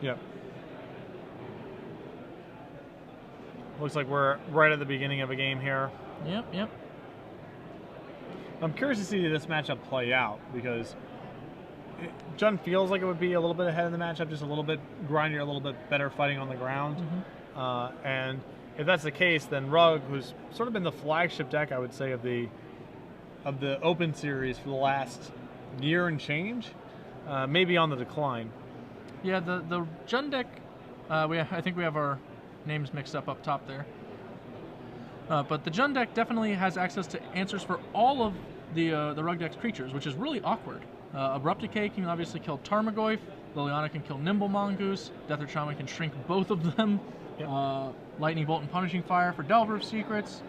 Yep. Looks like we're right at the beginning of a game here. Yep, yep. I'm curious to see this matchup play out because Jun feels like it would be a little bit ahead in the matchup, just a little bit grindier, a little bit better fighting on the ground. And if that's the case, then Rug, who's sort of been the flagship deck, I would say, of the Open Series for the last year and change, may be on the decline. Yeah, the Jun deck, I think we have our names mixed up top there. But the Jun deck definitely has access to answers for all of the Rug deck's creatures, which is really awkward. Abrupt Decay can obviously kill Tarmogoyf, Liliana can kill Nimble Mongoose, Death Earth Shaman can shrink both of them, Yep. Lightning Bolt and Punishing Fire for Delver of Secrets.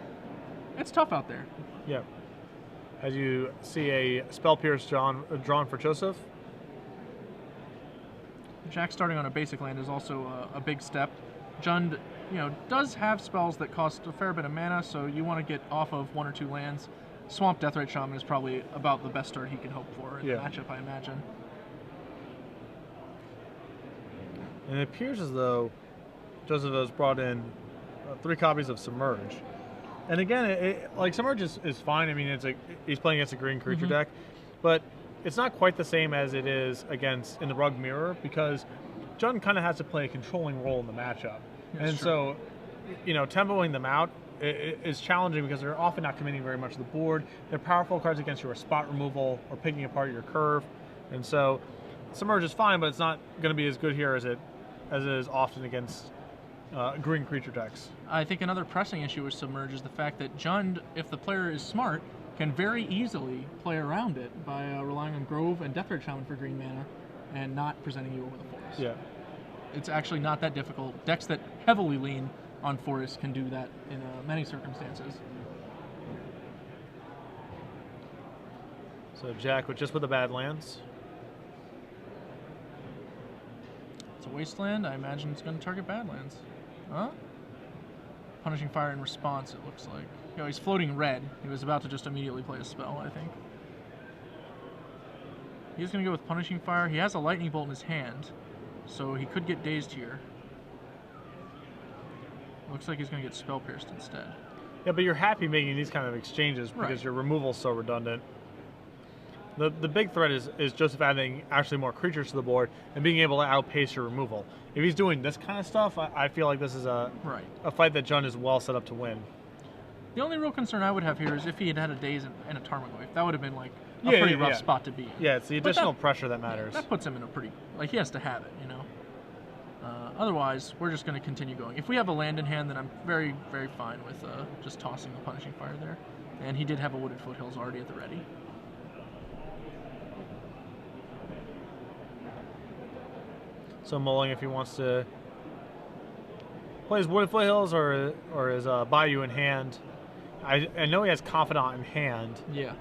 It's tough out there. Yeah. As you see a Spell Pierce drawn for Joseph. Jack starting on a basic land is also a big step. Jund, does have spells that cost a fair bit of mana, so you want to get off of 1 or 2 lands. Swamp Deathrite Shaman is probably about the best start he can hope for in the matchup, I imagine. And it appears as though Joseph has brought in 3 copies of Submerge. And again, like Submerge is fine. I mean, he's playing against a green creature deck, but it's not quite the same as it is against in the Rug Mirror because Jun kind of has to play a controlling role in the matchup. That's true. So, tempoing them out is challenging because they're often not committing very much to the board. They're powerful cards against your spot removal or picking apart your curve. And so Submerge is fine, but it's not going to be as good here as it is often against green creature decks. I think another pressing issue with Submerge is the fact that Jund, if the player is smart, can very easily play around it by relying on Grove and Deathrite Shaman for green mana and not presenting you over the forest. Yeah. It's actually not that difficult. Decks that heavily lean on forest can do that in many circumstances. So Jack with the Badlands. It's a wasteland. I imagine it's going to target Badlands. Huh? Punishing Fire in response, it looks like. He's floating red. He was about to just immediately play a spell, I think. He's going to go with Punishing Fire. He has a Lightning Bolt in his hand, so he could get dazed here. Looks like he's going to get Spell Pierced instead. Yeah, but you're happy making these kind of exchanges because your removal's so redundant. The big threat is Joseph adding actually more creatures to the board and being able to outpace your removal. If he's doing this kind of stuff, I feel like this is a fight that Jun is well set up to win. The only real concern I would have here is if he had a Daze and a Tarmogoyf. That would have been like a pretty rough spot to be in. Yeah, it's the additional pressure that matters. That puts him in a pretty... he has to have it, Otherwise, we're just going to continue going. If we have a land in hand, then I'm very, very fine with just tossing the Punishing Fire there. And he did have a Wooded Foothills already at the ready. So mulling if he wants to play his Wooded Foothills or his Bayou in hand. I know he has Confidant in hand. Yeah.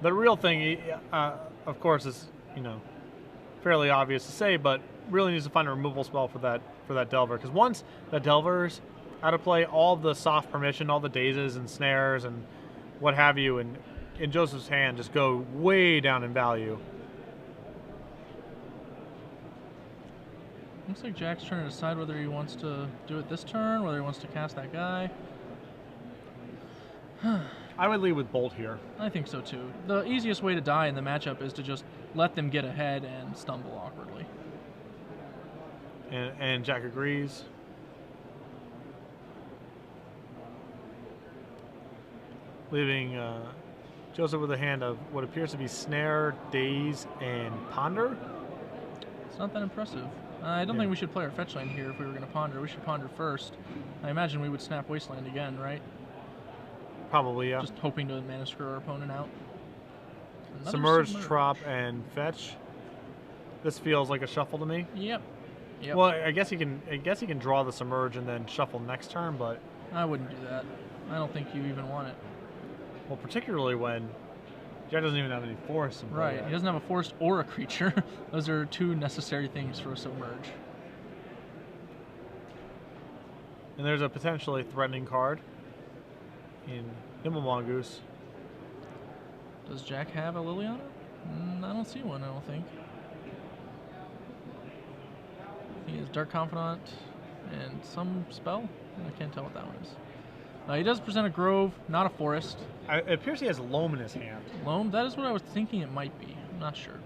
The real thing, of course, is fairly obvious to say, but really needs to find a removal spell for that Delver. Because once that Delver's out of play, all the soft permission, all the dazes and snares and what have you, and in Joseph's hand just go way down in value. Looks like Jack's trying to decide whether he wants to do it this turn, whether he wants to cast that guy. I would lead with Bolt here. I think so too. The easiest way to die in the matchup is to just let them get ahead and stumble awkwardly. And Jack agrees. Leaving Joseph with a hand of what appears to be Snare, Daze, and Ponder. It's not that impressive. I don't think we should play our fetch land here if we were going to Ponder. We should Ponder first. I imagine we would snap Wasteland again, right? Probably, yeah. Just hoping to mana screw our opponent out. Submerge, Trop, and Fetch. This feels like a shuffle to me. Yep. Well, I guess he can draw the Submerge and then shuffle next turn, but I wouldn't do that. I don't think you even want it. Well, particularly when Jack doesn't even have any forests. Right. He doesn't have a forest or a creature. Those are 2 necessary things for a Submerge. And there's a potentially threatening card in Nimble Mongoose. Does Jack have a Liliana? I don't see one, I don't think. Dark Confidant and some spell. I can't tell what that one is. He does present a grove, not a forest. It appears he has loam in his hand. Loam? That is what I was thinking it might be. I'm not sure.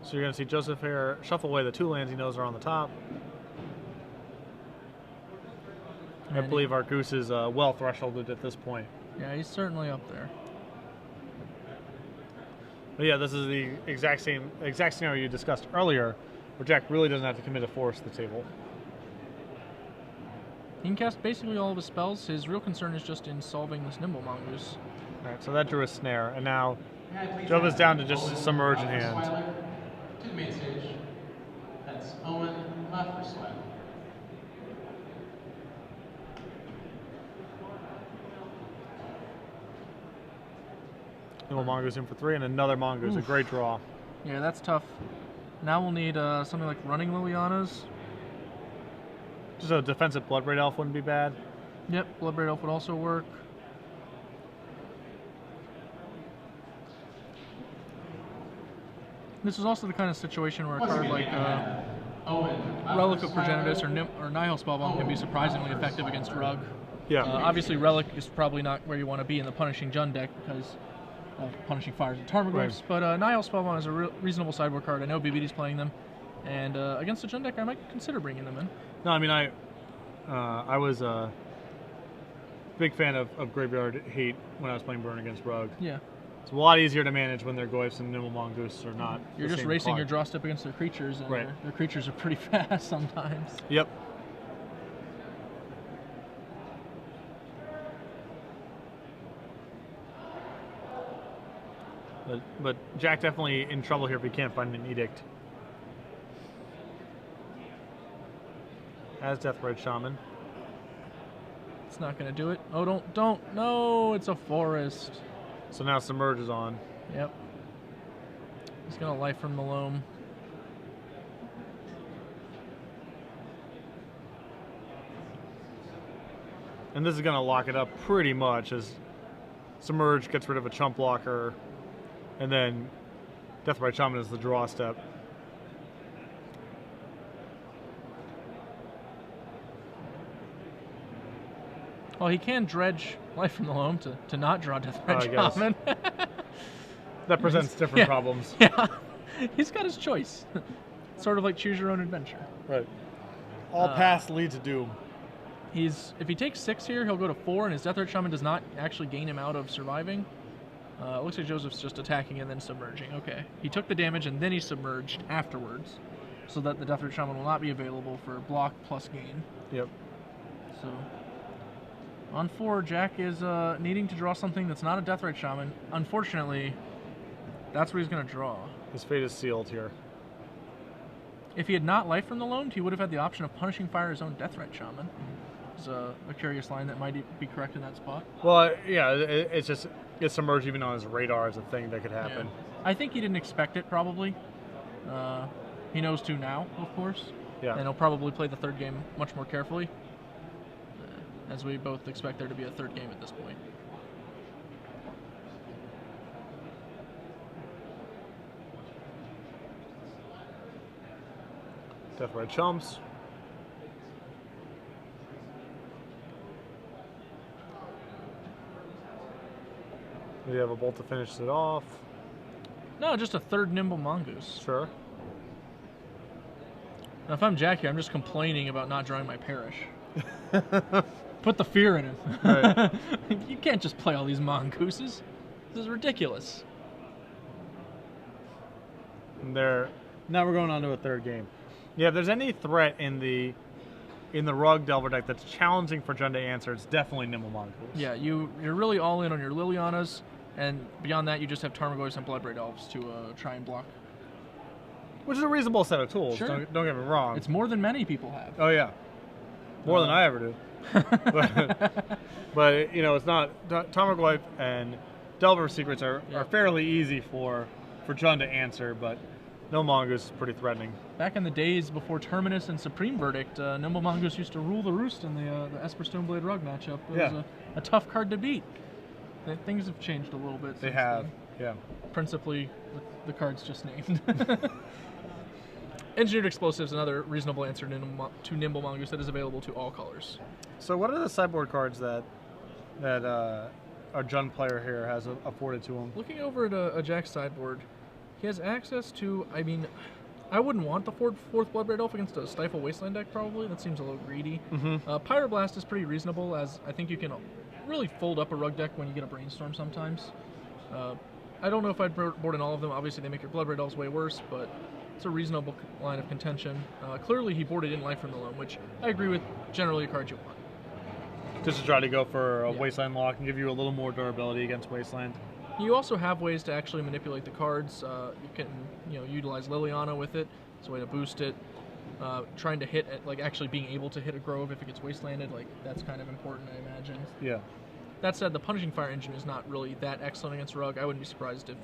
So you're going to see Joseph here shuffle away the 2 lands he knows are on the top. I believe our goose is well thresholded at this point. Yeah, he's certainly up there. But yeah, this is the exact scenario you discussed earlier, where Jack really doesn't have to commit a force to the table. He can cast basically all of his spells. His real concern is just in solving this Nimble Mongoose. All right, so that drew a snare, and now Job is down to just submerge in hand. To the main stage. That's Owen left for Swipe. Little Mongoose in for 3, and another Mongoose. A great draw. Yeah, that's tough. Now we'll need something like Running Lilianas. Just a defensive Bloodbraid Elf wouldn't be bad. Yep, Bloodbraid Elf would also work. This is also the kind of situation where a card like Relic of Progenitus or Nihil Spellbomb can be surprisingly effective against Rug. Yeah. Obviously, Relic is probably not where you want to be in the Punishing Jund deck because of Punishing Fires and Tarmogoyfs, Right. but Nihil Spellbomb is a reasonable sideboard card. I know BBD's playing them, and against the Jund deck, I might consider bringing them in. No, I mean, I was a big fan of Graveyard Hate when I was playing Burn against Rug. Yeah. It's a lot easier to manage when their Goyfs and Nimble Mongoose are not. You're the just same racing card. your draw step against their creatures, and Right. their creatures are pretty fast sometimes. Yep. But Jack definitely in trouble here if he can't find an edict. As Deathrite Shaman. It's not going to do it. Oh, don't. No, it's a forest. So now Submerge is on. Yep. He's going to Life from the Loam. And this is going to lock it up pretty much as Submerge gets rid of a chump blocker, and then Deathrite Shaman is the draw step. Well, he can dredge Life from the Loam to not draw Deathrite I guess. Shaman. That presents different Yeah. problems. Yeah. He's got his choice. Sort of like choose your own adventure. Right. All paths lead to doom. If he takes 6 here, he'll go to 4, and his Deathrite Shaman does not actually gain him out of surviving. It looks like Joseph's just attacking and then submerging. Okay. He took the damage and then he submerged afterwards, so that the Deathrite Shaman will not be available for block plus gain. Yep. So, on 4, Jack is needing to draw something that's not a Deathrite Shaman. Unfortunately, that's what he's going to draw. His fate is sealed here. If he had not Life from the Loam, he would have had the option of Punishing Fire his own Deathrite Shaman. It's a curious line that might be correct in that spot. Well, yeah, it's just it's Submerged even on his radar as a thing that could happen. Yeah. I think he didn't expect it, probably. He knows to now, of course. Yeah. And he'll probably play the third game much more carefully, as we both expect there to be a third game at this point. Deathrite Chumps. We have a bolt to finish it off. No, just a third Nimble Mongoose. Sure. Now, if I'm Jack here, I'm just complaining about not drawing my Parish. Put the fear in him. Right. You can't just play all these Mongooses. This is ridiculous. And now we're going on to a third game. Yeah, if there's any threat in the Rug Delver deck that's challenging for Jund to answer, it's definitely Nimble Mongoose. Yeah, you're really all in on your Lilianas, and beyond that, you just have Tarmogoyfs and Bloodbraid Elves to try and block. Which is a reasonable set of tools, Sure. don't get me wrong. It's more than many people have. Oh, yeah. More than I ever do. but you know, it's not... Tarmogoyf and Delver Secrets are fairly easy for Jund to answer, but no Mongoose is pretty threatening. Back in the days before Terminus and Supreme Verdict, Nimble Mongoose used to rule the roost in the Esper Stoneblade Rug matchup. It was a tough card to beat. Things have changed a little bit. They have, yeah. Principally, the cards just named. Engineered Explosives, another reasonable answer to Nimble Mongoose that is available to all colors. So what are the sideboard cards that our Jund player here has afforded to him? Looking over at a Jack's sideboard, he has access to, I mean, I wouldn't want the fourth Bloodbraid Elf against a Stifle Wasteland deck, probably. That seems a little greedy. Pyroblast is pretty reasonable, as I think you can really fold up a Rug deck when you get a Brainstorm sometimes. I don't know if I'd board in all of them. Obviously, they make your Bloodbraid Elves way worse, but it's a reasonable line of contention. Clearly, he boarded in Life from the Loam, which I agree with, generally a card you want. Just to try to go for a Wasteland lock and give you a little more durability against Wasteland. You also have ways to actually manipulate the cards. You can, utilize Liliana with it. It's a way to boost it. Trying to hit, actually being able to hit a Grove if it gets Wastelanded, that's kind of important, I imagine. Yeah. That said, the Punishing Fire engine is not really that excellent against Rug. I wouldn't be surprised if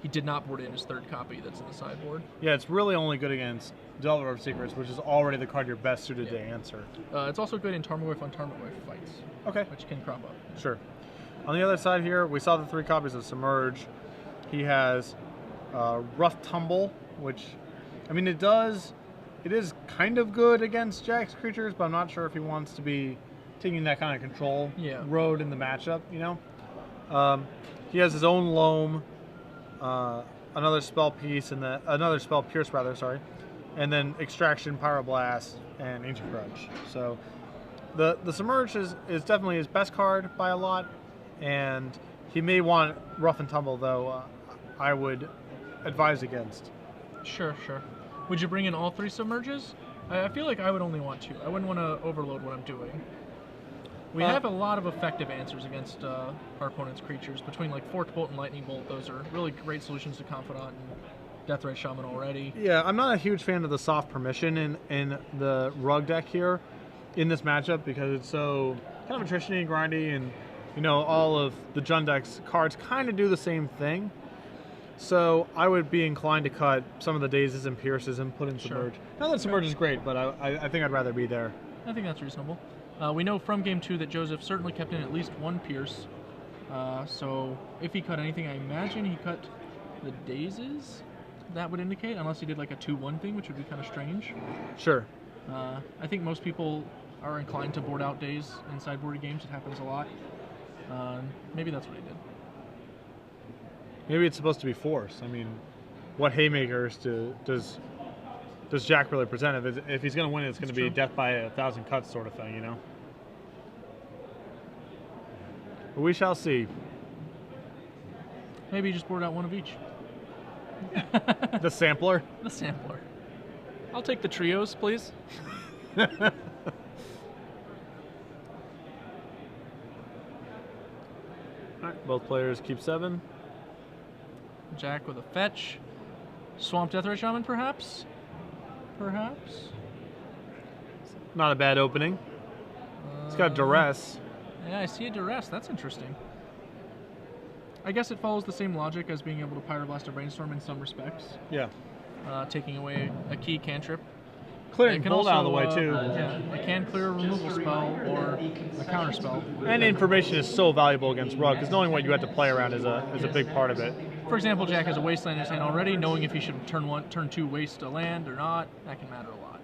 he did not board in his third copy that's in the sideboard. Yeah, it's really only good against Delver of Secrets, which is already the card you're best suited to answer. It's also good in Tarmogoyf on Tarmogoyf fights. Okay. Which can crop up. Sure. On the other side here, we saw the 3 copies of Submerge. He has Rough Tumble, which, I mean, it is kind of good against Jack's creatures, but I'm not sure if he wants to be taking that kind of control road in the matchup, He has his own Loam, another spell piece, and another spell pierce, rather, sorry, and then Extraction, Pyroblast, and Ancient Grudge. So the Submerge is definitely his best card by a lot, and he may want Rough and Tumble, though I would advise against. Sure. Would you bring in all 3 Submerges? I feel like I would only want 2. I wouldn't want to overload what I'm doing. We have a lot of effective answers against our opponent's creatures. Between Forked Bolt and Lightning Bolt, those are really great solutions to Confidant and Deathray Shaman already. Yeah, I'm not a huge fan of the soft permission in the Rug deck here in this matchup because it's so kind of attrition-y and grindy, and all of the Jund deck's cards kind of do the same thing. So I would be inclined to cut some of the Dazes and Pierces and put in Submerge. Not that Submerge is great, but I think I'd rather be there. I think that's reasonable. We know from Game 2 that Joseph certainly kept in at least 1 Pierce. So if he cut anything, I imagine he cut the Dazes. That would indicate, unless he did a 2-1 thing, which would be kind of strange. Sure. I think most people are inclined to board out Daze in sideboarded games. It happens a lot. Maybe that's what he did. Maybe it's supposed to be force. I mean, what haymakers does Jack really present? If he's going to win, it's going to be death by 1,000 cuts sort of thing, But we shall see. Maybe you just board out 1 of each. The sampler? The sampler. I'll take the trios, please. All right, both players keep 7. Jack with a fetch. Swamp Deathray Shaman, perhaps? Not a bad opening. It's got Duress. Yeah, I see a Duress. That's interesting. I guess it follows the same logic as being able to Pyroblast a Brainstorm in some respects. Yeah. Taking away a key cantrip. Clearing Bolt out of the way, too. Yeah, it can clear a removal spell or a counter spell. And information is so valuable against Rug, because knowing what you have to play around is a big part of it. For example, Jack has a Wasteland in his hand already. Knowing if he should turn 2 waste a land or not, that can matter a lot.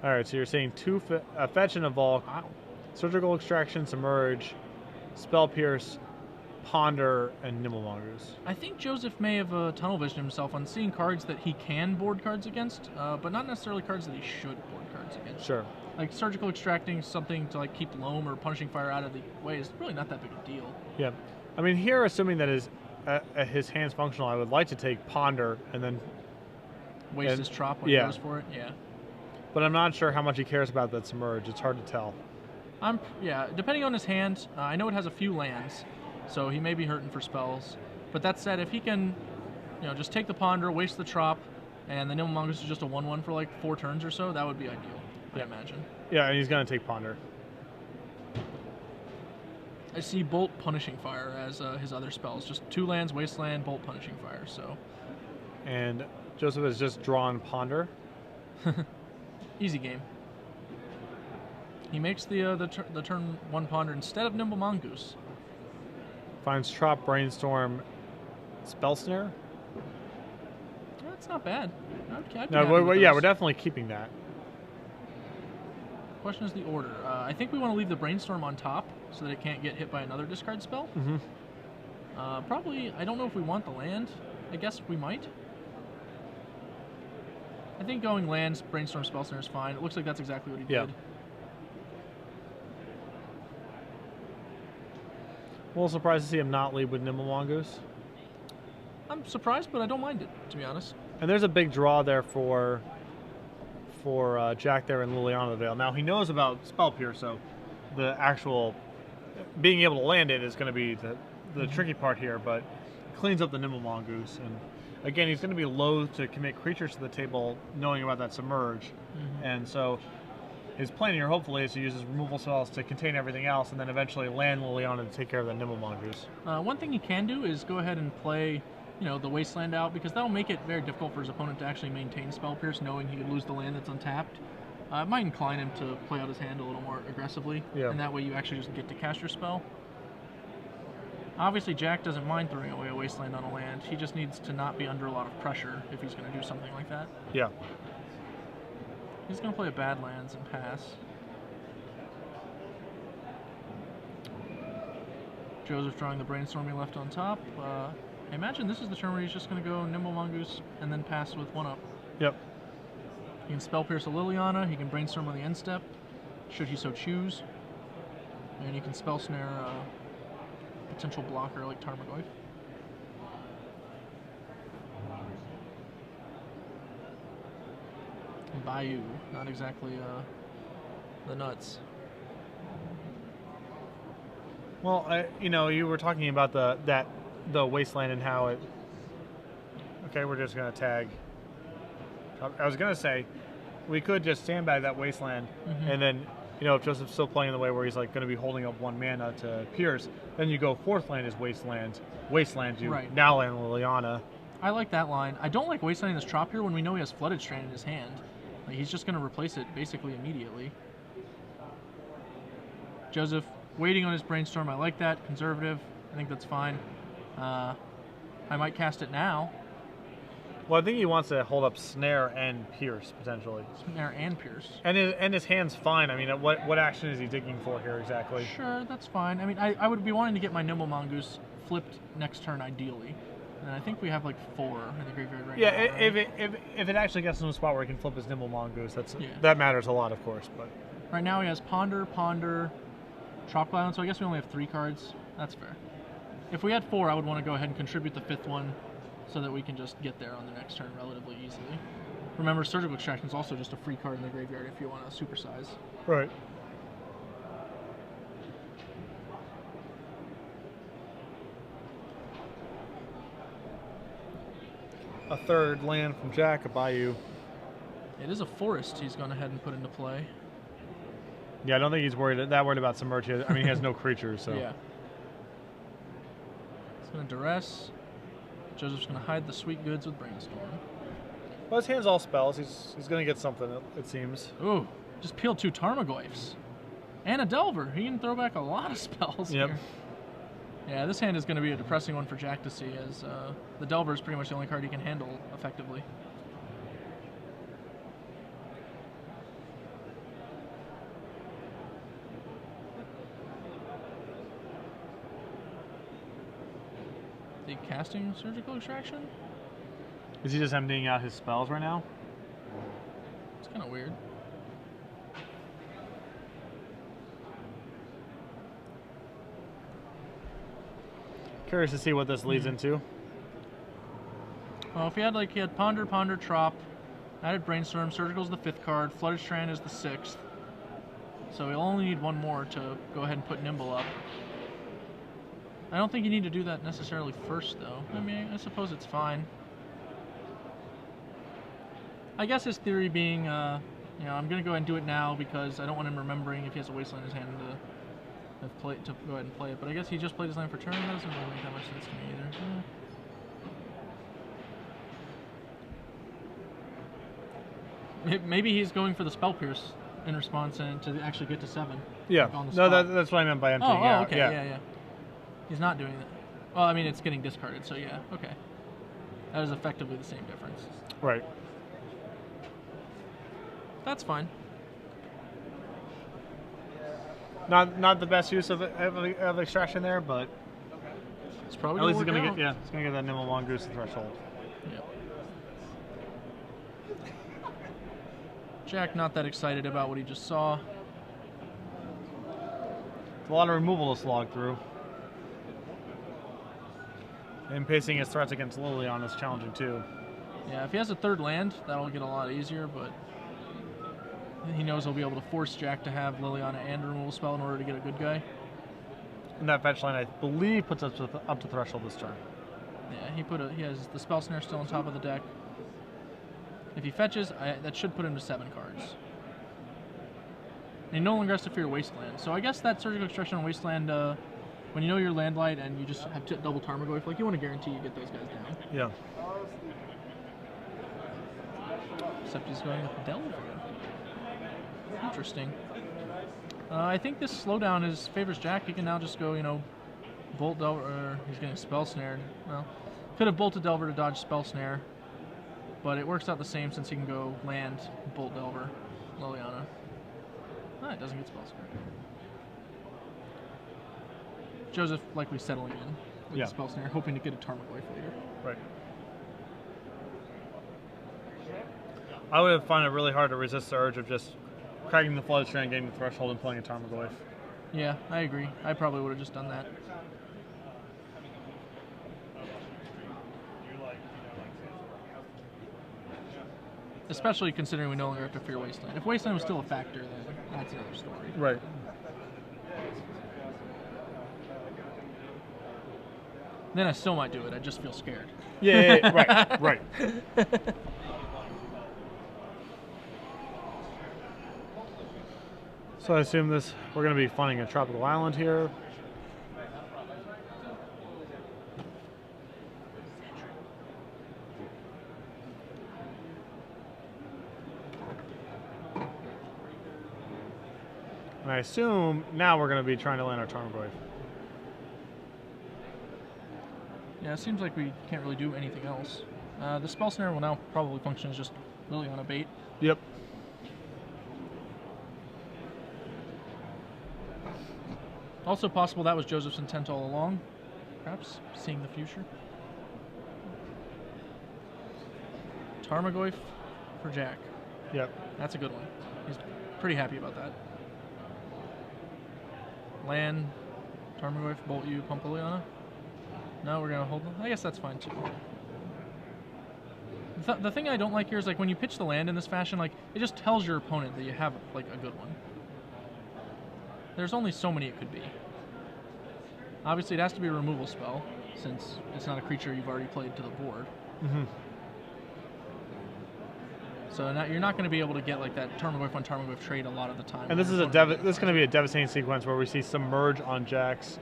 All right, so you're saying 2 fetch and a Volk, Surgical Extraction, Submerge, Spell Pierce, Ponder, and Nimble Mongoose. I think Joseph may have tunnel visioned himself on seeing cards that he can board cards against, but not necessarily cards that he should board cards against. Sure. Like Surgical Extracting something to keep Loam or Punishing Fire out of the way is really not that big a deal. Yeah. I mean, here, assuming that his hand's functional, I would like to take Ponder and then waste his Trop when he goes for it. Yeah. But I'm not sure how much he cares about that Submerge. It's hard to tell. Depending on his hand, I know it has a few lands, so he may be hurting for spells. But that said, if he can, just take the Ponder, waste the Trop, and the Nimble Mongoose is just a 1/1 for 4 turns or so, that would be ideal, I imagine. Yeah, and he's going to take Ponder. I see Bolt Punishing Fire as his other spells. Just 2 lands, Wasteland, Bolt Punishing Fire, so. And Joseph has just drawn Ponder. Easy game. He makes the turn 1 Ponder instead of Nimble Mongoose. Finds Trop, Brainstorm, Spell Snare. That's not bad. I'd be No, happy we're, with yeah, those. we're definitely keeping that. Question is the order. I think we want to leave the Brainstorm on top so that it can't get hit by another discard spell. Mm-hmm. Probably, I don't know if we want the land. I guess we might. I think going lands, Brainstorm Spell Snare is fine. It looks like that's exactly what he did. A little surprised to see him not lead with Nimble Mongoose. I'm surprised, but I don't mind it, to be honest. And there's a big draw there for Jack there in Liliana Vale. Now he knows about Spell Pierce, so the actual being able to land it is going to be the tricky part here, but cleans up the Nimble Mongoose. And again, he's going to be loath to commit creatures to the table knowing about that Submerge. And so his plan here hopefully is to use his removal spells to contain everything else and then eventually land Liliana to take care of the Nimble Mongoose. One thing he can do is go ahead and play, the Wasteland out, because that'll make it very difficult for his opponent to actually maintain Spell Pierce, knowing he could lose the land that's untapped. It might incline him to play out his hand a little more aggressively, and that way you actually just get to cast your spell. Obviously, Jack doesn't mind throwing away a Wasteland on a land. He just needs to not be under a lot of pressure if he's going to do something like that. Yeah. He's going to play a Badlands and pass. Joseph drawing the Brainstorm he left on top. I imagine this is the turn where he's just going to go Nimble Mongoose and then pass with 1-up. Yep. He can Spell Pierce a Liliana. He can Brainstorm on the end step, should he so choose. And he can Spell Snare a potential blocker like Tarmogoyf. And Bayou, not exactly the nuts. Well, you were talking about the Wasteland and how it. Okay, we're just gonna tag. I was gonna say, we could just sandbag that Wasteland, and then if Joseph's still playing in the way where he's like going to be holding up 1 mana to Pierce, then you go 4th land is Wasteland. You now land Liliana. I like that line. I don't like Wastelanding this Trop here when we know he has Flooded Strand in his hand. Like, he's just going to replace it basically immediately. Joseph waiting on his Brainstorm. I like that. Conservative. I think that's fine. I might cast it now. Well, I think he wants to hold up Snare and Pierce potentially. Snare and Pierce. And his hand's fine. I mean, what action is he digging for here exactly? Sure, that's fine. I mean, I would be wanting to get my Nimble Mongoose flipped next turn ideally. And I think we have like 4 in the graveyard right now. Yeah, Right? if it actually gets to a spot where he can flip his Nimble Mongoose, that matters a lot, of course. But right now he has Ponder, Trop Island, so I guess we only have 3 cards. That's fair. If we had 4, I would want to go ahead and contribute the 5th one so that we can just get there on the next turn relatively easily. Remember, Surgical Extraction is also just a free card in the graveyard if you want to supersize. Right. A 3rd land from Jack, a Bayou. It is a forest he's gone ahead and put into play. Yeah, I don't think he's worried about Submerge. I mean, he has no creatures, so. Yeah. He's going to Duress. Joseph's going to hide the sweet goods with Brainstorm. Well, his hand's all spells. He's going to get something, it seems. Ooh, just peeled 2 Tarmogoyfs. And a Delver. He can throw back a lot of spells here. Yeah, this hand is going to be a depressing one for Jack to see, as the Delver is pretty much the only card he can handle effectively. The casting Surgical Extraction? Is he just emptying out his spells right now? It's kind of weird. Curious to see what this leads into. Well, if he had Ponder, Trop, added Brainstorm, Surgical's the 5th card, Flooded Strand is the 6th. So he'll only need 1 more to go ahead and put Nimble up. I don't think you need to do that necessarily first, though. I mean, I suppose it's fine. I guess his theory being, I'm going to go ahead and do it now because I don't want him remembering if he has a Wasteland in his hand to go ahead and play it. But I guess he just played his land for turn. That doesn't really make that much sense to me either. Maybe he's going for the Spell Pierce in response and to actually get to 7. Yeah. No, that's what I meant by emptying out. Okay. Yeah. He's not doing that. Well, I mean, it's getting discarded, so yeah. Okay. That is effectively the same difference. Right. That's fine. Not the best use of extraction there, but It's probably at least gonna work out. it's gonna get that nimble mongoose threshold. Yep. Jack not that excited about what he just saw. It's a lot of removal to slog through. And pacing his threats against Liliana is challenging too. Yeah, if he has a third land, that'll get a lot easier, but he knows he'll be able to force Jack to have Liliana and a removal spell in order to get a good guy. And that fetch line, I believe, puts up to threshold this turn. Yeah, he has the spell snare still on top of the deck. If he fetches, that should put him to 7 cards. And he no longer has to fear Wasteland. So I guess that Surgical Extraction on Wasteland, when you know your land light and you just have double Tarmogoyf, like you want to guarantee you get those guys down. Yeah. Except he's going with Delver. Interesting. I think this slowdown favors Jack. He can now just go, Bolt Delver, or he's getting Spell Snared. Well, could have bolted Delver to dodge Spell Snare, but it works out the same since he can go land, Bolt Delver, Liliana. It doesn't get Spell Snared. Joseph likely settling in with the Spell Snare, hoping to get a Tarmogoyf later. Right. I would find it really hard to resist the urge of just cracking the Flood Strand, getting the threshold, and playing a Tarmogoyf. Yeah, I agree. I probably would have just done that. Especially considering we no longer have to fear Wasteland. If Wasteland was still a factor, then that's another story. Right. Then I still might do it. I just feel scared. Yeah, right, right. So I assume we're going to be finding a tropical island here. And I assume now we're going to be trying to land our Tarmogoyf. Yeah, it seems like we can't really do anything else. The Spell Snare will now probably function as just Liliana bait. Yep. Also possible that was Joseph's intent all along, perhaps seeing the future. Tarmogoyf for Jack. Yep. That's a good one. He's pretty happy about that. Land, Tarmogoyf, Bolt you, pump Liliana. No, we're going to hold them. I guess that's fine too. The thing I don't like here is like when you pitch the land in this fashion, like it just tells your opponent that you have like a good one. There's only so many it could be. Obviously, it has to be a removal spell, since it's not a creature you've already played to the board. Mm-hmm. So now you're not going to be able to get like that Tarmogoyf on Tarmogoyf trade a lot of the time. And this is going to be a devastating sequence where we see Submerge on Jack's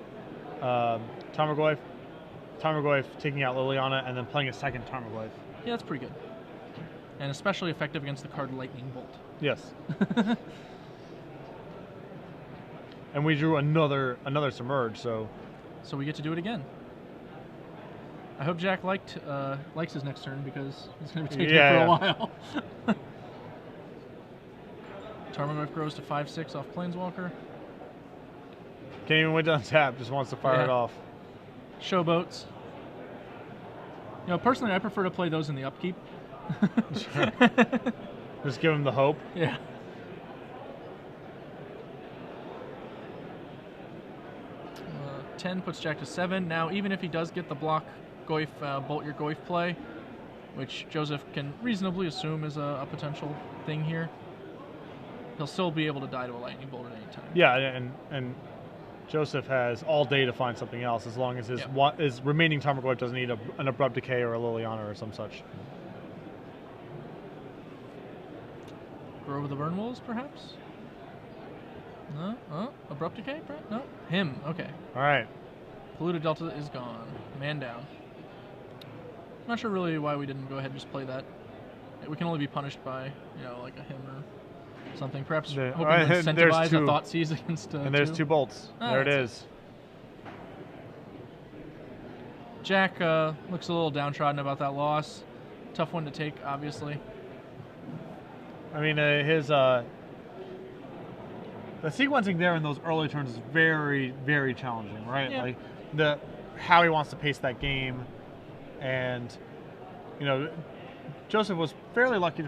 Tarmogoyf, taking out Liliana, and then playing a second Tarmogoyf. Yeah, that's pretty good. And especially effective against the card Lightning Bolt. Yes. And we drew another Submerge, so we get to do it again. I hope Jack likes his next turn because he's going to be taking it for a while. Tarmogoyf grows to 5/6 off Planeswalker. Can't even wait to untap, just wants to fire it off. Showboats. Personally, I prefer to play those in the upkeep. Sure. Just give him the hope. Yeah. Uh, 10 puts Jack to 7. Now, even if he does get the block Goyf, Bolt your Goyf play, which Joseph can reasonably assume is a potential thing here, he'll still be able to die to a Lightning Bolt at any time. Yeah, and Joseph has all day to find something else as long as his remaining Tarmogoyf doesn't need an Abrupt Decay or a Liliana or some such. Grow with the Burn Wolves, perhaps? No? Abrupt Decay? No? Him. Okay. All right. Polluted Delta is gone. Man down. I'm not sure really why we didn't go ahead and just play that. We can only be punished by, like a him or something. Perhaps hoping to incentivize a Thought Seize against and there's two bolts. There it is. Jack looks a little downtrodden about that loss. Tough one to take, obviously. I mean, the sequencing there in those early turns is very, very challenging, right? Yeah. Like how he wants to pace that game, and Joseph was fairly lucky to